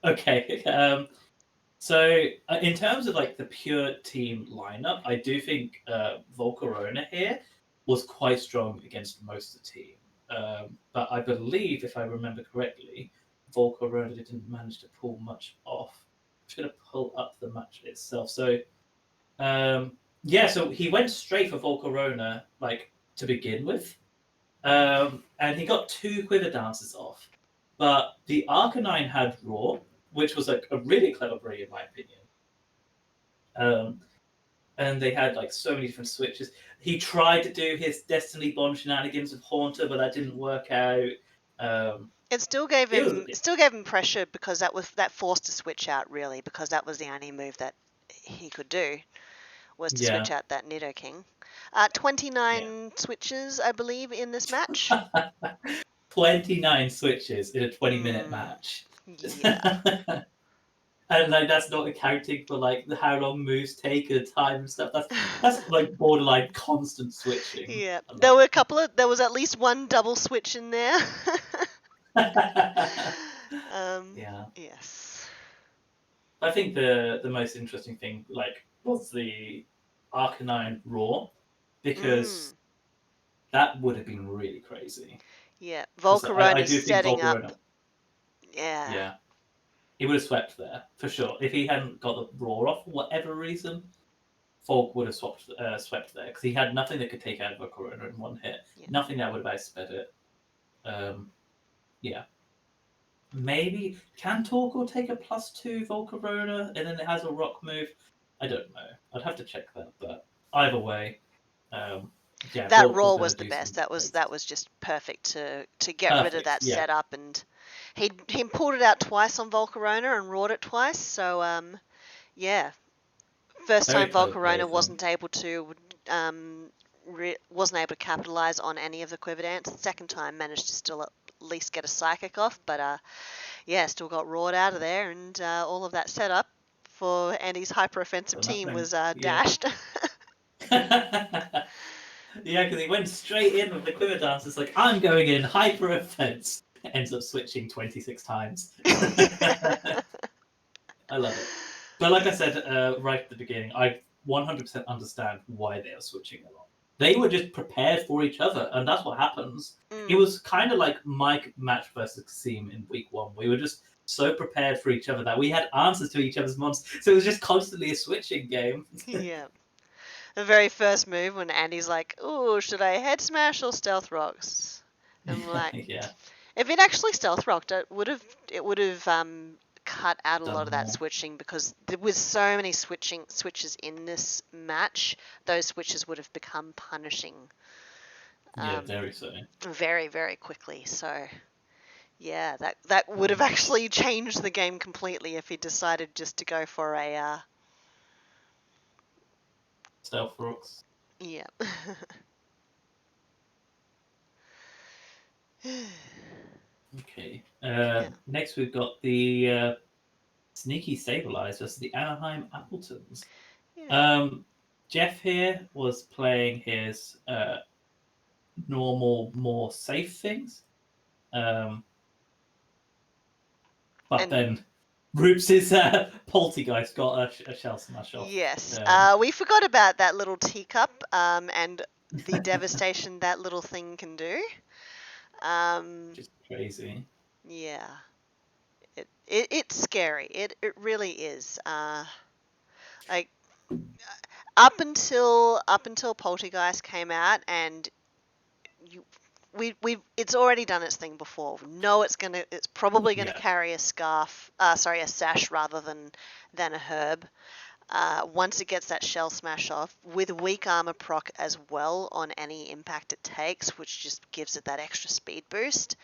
Okay. So, in terms of like the pure team lineup, I do think Volcarona here was quite strong against most of the team. But I believe, if I remember correctly, Volcarona didn't manage to pull much off. I'm just going to pull up the match itself. So, yeah, so he went straight for Volcarona, like to begin with, and he got two quiver dances off. But the Arcanine had Raw, which was like a really clever breed, in my opinion. Um, and they had like so many different switches. He tried to do his Destiny Bond shenanigans with Haunter, but that didn't work out. Um, It it was still gave him pressure because that forced a switch out really because that was the only move that he could do was to switch yeah, out that Nidoking. yeah. 29 switches, I believe, in this match. 29 switches in a 20-minute Mm, match. yeah, And like that's not accounting for like how long moves take and time and stuff. That's like borderline constant switching. yeah. I love There was at least one double switch in there. it. Yeah. Yes. I think the most interesting thing like was the Arcanine Raw because Mm, that would have been really crazy. yeah. Because I Volcarone's do think setting up. Volcarona, Yeah, yeah, he would have swept there for sure. If he hadn't got the Raw off for whatever reason, Volk would have swept there because he had nothing that could take out Volcarona in one hit. yeah. Nothing that would have outsped it. Um, yeah. Maybe can Torkoal take a +2 Volcarona and then it has a rock move? I don't know. I'd have to check that, but either way, um, yeah, That Volk was roll going was to the do best. some crazy That stuff. was just perfect to get rid of Perfect. that Yeah, setup, and he pulled it out twice on Volcarona and roared it twice. So yeah, first very time clever play Volcarona of him. wasn't able to capitalize on any of the quiver dance. Second time managed to still at least get a psychic off, but yeah, still got roared out of there, and all of that setup for Andy's hyper offensive For team nothing. was Yeah. dashed. Yeah, because he went straight in with the quiver dance. It's like, I'm going in hyper offense. Ends up switching 26 times. I love it. But like I said right at the beginning, I 100% understand why they are switching a lot. They were just prepared for each other, and that's what happens. It Mm, was kind of like Mike match versus Kasim in week one. We were just so prepared for each other that we had answers to each other's mons. So it was just constantly a switching game. yeah. The very first move when Andy's like, "Ooh, should I head smash or stealth rocks?" I'm like, Yeah, if it actually stealth rocked, it would have cut out a lot done of that more. switching because there was so many switches in this match. Those switches would have become punishing Yeah, um, very so. very quickly. So yeah, that would have actually changed the game completely if he decided just to go for a Stealth rocks. yeah. Okay. Yeah. Next, we've got the Sneaky Stabilized versus the Anaheim Appletons. Yeah. Um, Jeff here was playing his normal, more safe things. Um, but And then Roops' Poltergeist got a shell smash off. yes, Um, we forgot about that little teacup and the devastation that little thing can do. Um, just crazy. yeah, it's scary. It really is. Like up until Poltergeist came out, and it's already done its thing before. We know it's probably gonna Yeah. carry a a sash rather than a herb. Once it gets that shell smash off, with weak armor proc as well on any impact it takes, which just gives it that extra speed boost.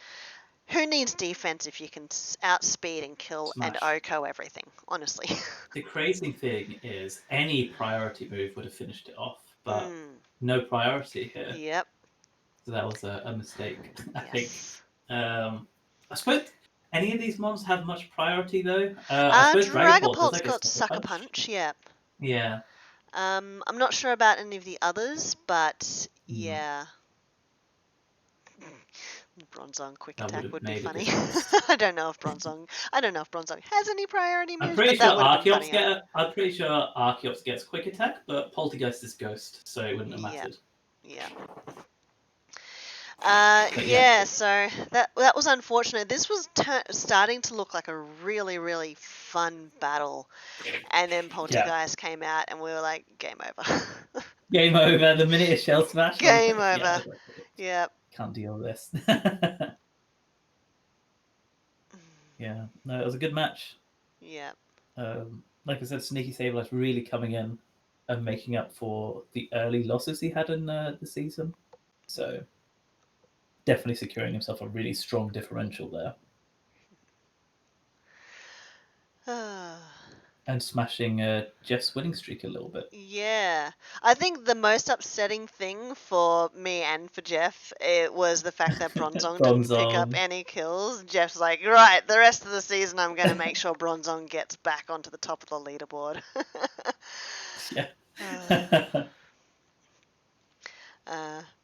Who needs defense if you can outspeed and kill and Smash. OHKO everything, honestly? The crazy thing is, any priority move would have finished it off, but Mm, no priority here. yep. So that was a mistake, I think. Yes. I suppose any of these mobs have much priority though. I suppose Dragapult does Dragapult's like a got sucker Sucker punch. Punch, yep. Yeah. I'm not sure about any of the others, but Mm, yeah. Bronzong quick that would attack have would be made a funny. difference. I don't know if Bronzong has any priority I'm moves, pretty but sure that would have been funny. Archeops gets quick attack, but Poltergeist is Ghost, so it wouldn't have Yeah, mattered. yeah. But yeah, Yeah, so that was unfortunate. This was starting to look like a really, really fun battle, and then yeah. Poltergeist came out, and we were like, game over. Game over. The minute it shell smashed, I was Game like, yeah, over. Yep. can't deal with this. Yeah, no, it was a good match. Yep. Like I said, Sneaky Sableye really coming in and making up for the early losses he had in the season. So definitely securing himself a really strong differential there and smashing Jeff's winning streak a little bit. Yeah, I think the most upsetting thing for me and for Jeff it was the fact that Bronzong didn't pick up Bronzong, any kills. Jeff's like, right, the rest of the season I'm going to make sure Bronzong gets back onto the top of the leaderboard. yeah.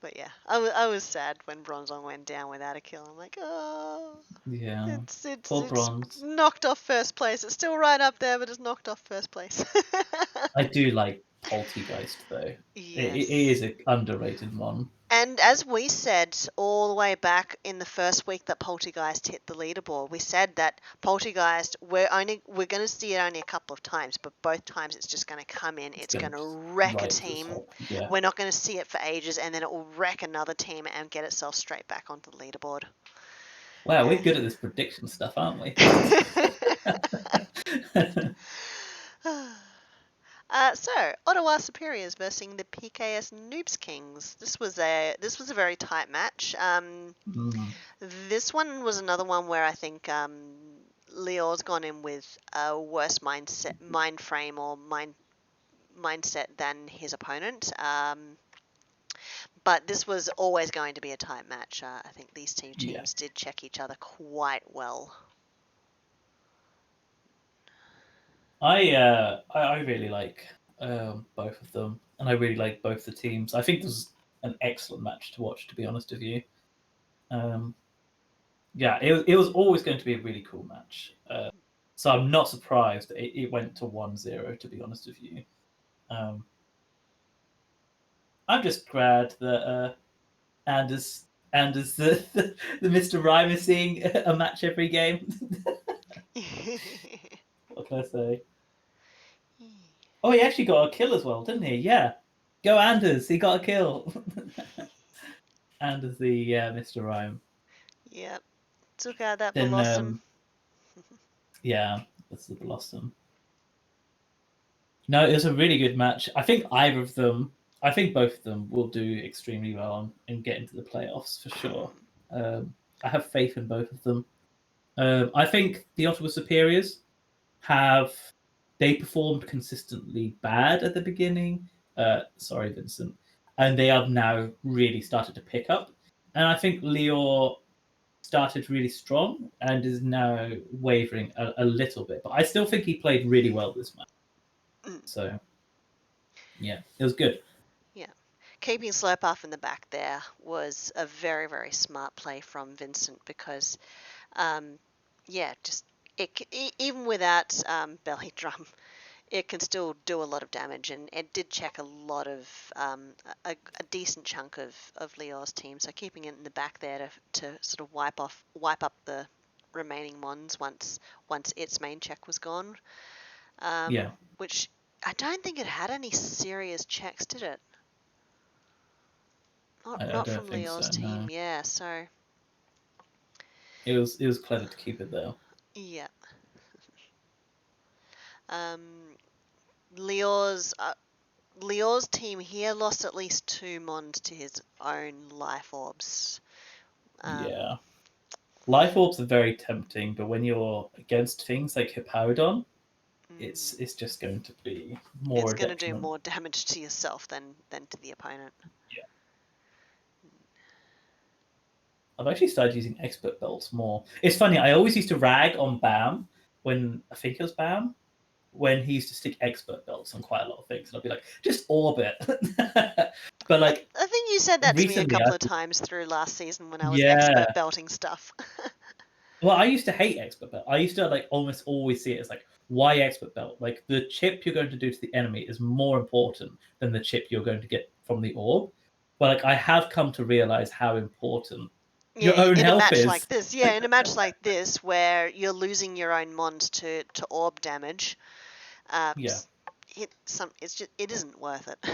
But yeah, I was sad when Bronzong went down without a kill. I'm like, oh, Yeah, it's poor Bronze. knocked off first place. It's still right up there, but it's knocked off first place. I do like Poltergeist though. It Yes. is an underrated one. And as we said all the way back in the first week that Poltergeist hit the leaderboard, we said that Poltergeist we're going to see it only a couple of times, but both times it's just going to come in, It's it's gonna going to just wreck a right to the team. top. Yeah. We're not going to see it for ages, and then it will wreck another team and get itself straight back onto the leaderboard. Wow, we're Yeah. good at this prediction stuff, aren't we? So Ottawa Superiors versus the PKS Noobs Kings. This was a very tight match. Mm, This one was another one where I think Leo's gone in with a worse mind frame, or mindset than his opponent. But this was always going to be a tight match. I think these two yeah. teams did check each other quite well. I really like both of them, and I really like both the teams. I think this was an excellent match to watch, to be honest with you. Um, yeah, it was always going to be a really cool match. So I'm not surprised it went to 1-0, to be honest with you. Um, I'm just glad that Anders the Mr. Rhyme is seeing a match every game. What can I say? Oh, he actually got a kill as well, didn't he? Yeah. Go Anders, he got a kill. Anders the Mr. Rhyme. Yep, took out that Then Blossom. yeah, that's the Blossom. No, it was a really good match. I think both of them will do extremely well and get into the playoffs for sure. I have faith in both of them. I think the Ottawa Superiors they performed consistently bad at the beginning. Sorry, Vincent, and they have now really started to pick up. And I think Leo started really strong and is now wavering a little bit, but I still think he played really well this match. So yeah, it was good. Yeah. Keeping Slurpuff in the back there was a very, very smart play from Vincent because, yeah, just even without belly drum, it can still do a lot of damage, and it did check a lot of a decent chunk of Leo's team. So keeping it in the back there to sort of wipe up the remaining mons once its main check was gone, Yeah, which I don't think it had any serious checks, did it? Not, I not don't from think Leo's so. team, No, yeah. So, it was clever to keep it though. yeah. Um, Leo's Leo's team here lost at least 2 mons to his own life orbs. Um, Yeah, life orbs are very tempting, but when you're against things like Hippowdon, mm, it's just going to be it's more a going to do detriment. more damage to yourself than to the opponent. Yeah. I've actually started using expert belts more. It's funny, I always used to rag on Bam when I think it was Bam when he used to stick expert belts on quite a lot of things, and I'd be like, just orbit. But I, like I think you said that to me a recently, couple of times through last season when I was yeah. expert belting stuff. Well, I used to hate expert belt. I used to like almost always see it as like, why expert belt? Like the chip you're going to do to the enemy is more important than the chip you're going to get from the orb. But like I have come to realize how important Yeah, your own in a health match is. like this, yeah, in a match like this where you're losing your own mons to orb damage, uh, Yeah. it isn't worth it.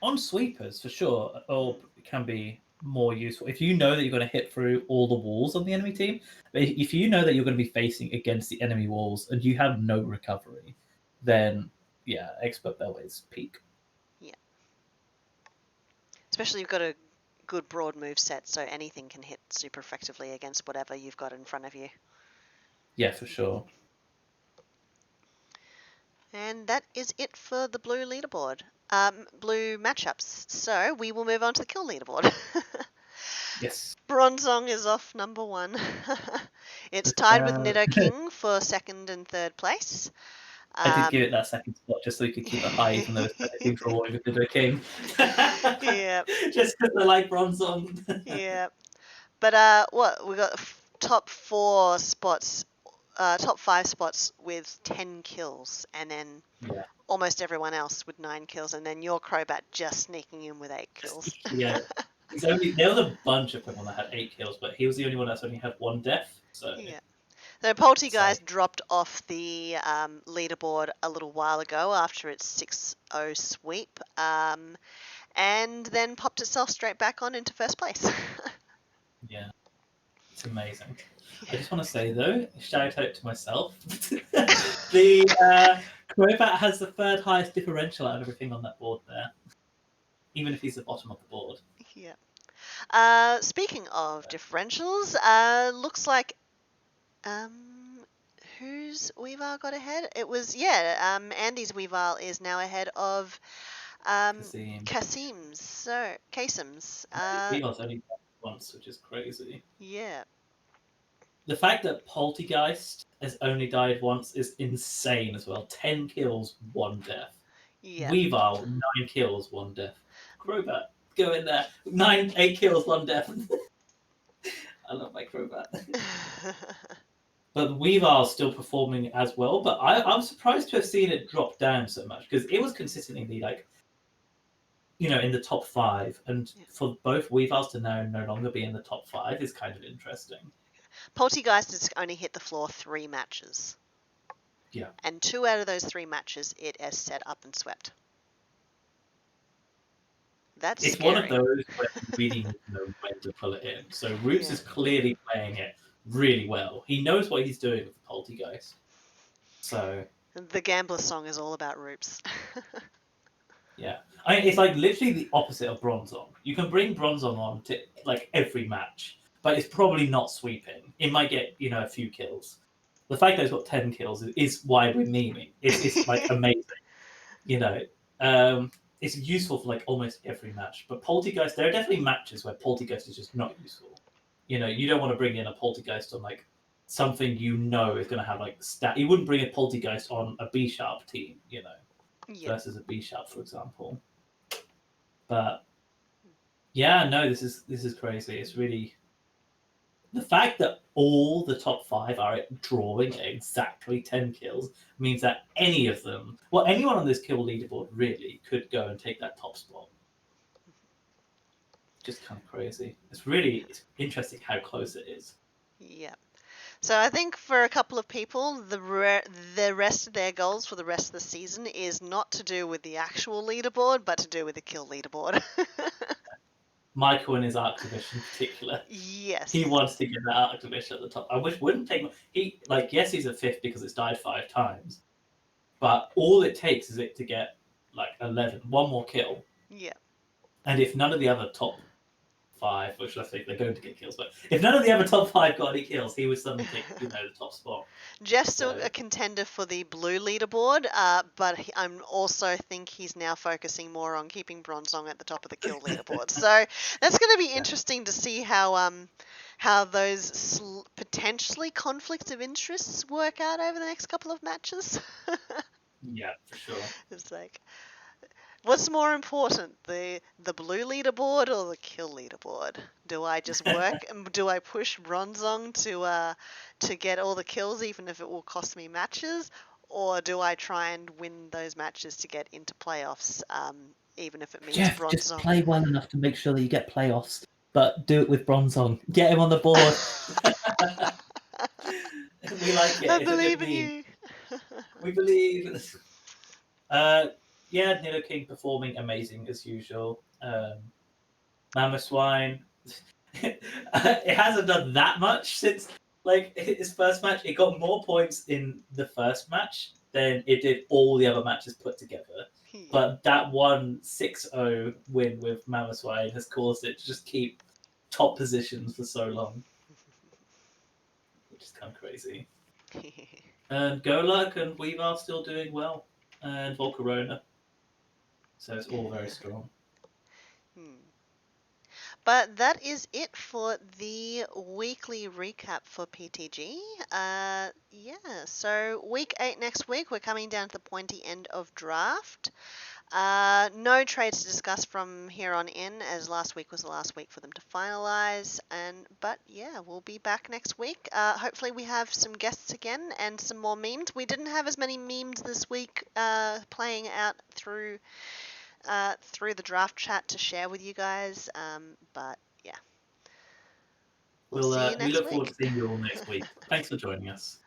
On sweepers, for sure, Mm, orb can be more useful. If you know that you're going to hit through all the walls on the enemy team, but if you know that you're going to be facing against the enemy walls and you have no recovery, then yeah, expert belt is peak. yeah, especially if you've got a good broad move set, so anything can hit super effectively against whatever you've got in front of you. Yeah, for sure. And that is it for the blue leaderboard. Blue matchups. So we will move on to the kill leaderboard. Yes. Bronzong is off number 1. It's tied with Uh, Nido King for second and third place. I did give Um, it that second spot just so we could keep it high, even though it's technically drawing with the king. yeah, Just because I like bronze on. yeah. But what we got top 4 spots, top 5 spots with 10 kills, and then Yeah, almost everyone else with 9 kills, and then your Crobat just sneaking in with 8 kills. yeah. There was a bunch of people that had 8 kills, but he was the only one that's only had one death. So Yeah. So Poltergeist same. dropped off the leaderboard a little while ago after its 6-0 sweep, and then popped itself straight back on into first place. Yeah, it's amazing. I Yeah. just want to say though, shout out to myself. The Crobat has the third highest differential out of everything on that board there, even if he's the bottom of the board. Yeah. Speaking of differentials, looks like um, whose Weavile got ahead? It was Andy's Weavile is now ahead of Kazim. Kasim's. So Kasim's. Vivar's only died once, which is crazy. Yeah, The fact that Poltergeist has only died once is insane as well. 10 kills, 1 death. yeah. Weavile, 9 kills, 1 death. Crobat, go in there. 8 kills, 1 death. I love my Crobat. But Weavile's still performing as well. But I'm surprised to have seen it drop down so much because it was consistently like, in the top 5. And Yeah. for both Weaviles to now no longer be in the top 5 is kind of interesting. Poltergeist has only hit the floor 3 matches, Yeah. and 2 out of those 3 matches it has set up and swept. That's It's one of scary. those where you really need to know when to pull it in. So Roots Yeah. is clearly playing it really well. He knows what he's doing with the Poltergeist. So The Gambler song is all about Roops. yeah, it's like literally the opposite of Bronzong. You can bring Bronzong on to like every match, but it's probably not sweeping. It might get a few kills. The fact that it's got 10 kills is why we're memeing. It's like amazing. You know, um, it's useful for like almost every match. But Poltergeist, there are definitely matches where Poltergeist is just not useful. You don't want to bring in a Poltergeist on like something is going to have like stat. You wouldn't bring a Poltergeist on a B sharp team, Yeah. versus a B sharp, for example. But yeah, no, this is crazy. It's really the fact that all the top 5 are drawing exactly 10 kills means that any of them, well, anyone on this kill leaderboard really could go and take that top spot. Just kind of crazy. It's interesting how close it is. Yeah. So I think for a couple of people, the rest of their goals for the rest of the season is not to do with the actual leaderboard, but to do with the kill leaderboard. Michael and his Arctivish in particular. He Yes. wants to get that Arctivish at the top. I wish wouldn't take he like yes he's a fifth because it's died 5 times, but all it takes is it to get like 11, one more kill, Yeah. and if none of the other top 5, which I think they're going to get kills, but if none of the other top 5 got any kills, he would suddenly take the top spot. Jeff's So still a contender for the blue leaderboard, but I'm also think he's now focusing more on keeping Bronzong at the top of the kill leaderboard. So that's going to be interesting to see how those potentially conflicts of interests work out over the next couple of matches. yeah, for sure. It's like, what's more important, the blue leaderboard or the kill leaderboard? Do I just work and do I push Bronzong to get all the kills even if it will cost me matches, or do I try and win those matches to get into playoffs, even if it means Jeff, just Bronzong? play well enough to make sure that you get playoffs, but do it with Bronzong. Get him on the board. We like it. I It's a good believe in meme. you. We believe. Yeah, Nidoking performing amazing as usual. Mamoswine, it hasn't done that much since like his first match. It got more points in the first match than it did all the other matches put together. Yeah. But that one 6-0 win with Mamoswine has caused it to just keep top positions for so long, which is kind of crazy. And Golurk and Weavile still doing well, and Volcarona. So it's all very strong. But that is it for the weekly recap for PTG. Yeah, so week 8 next week, we're coming down to the pointy end of draft. No trades to discuss from here on in, as last week was the last week for them to finalise. But yeah, we'll be back next week. Hopefully, we have some guests again and some more memes. We didn't have as many memes this week playing out through the draft chat to share with you guys. But yeah, we'll see you We next look forward to week. seeing you all next week. Thanks for joining us.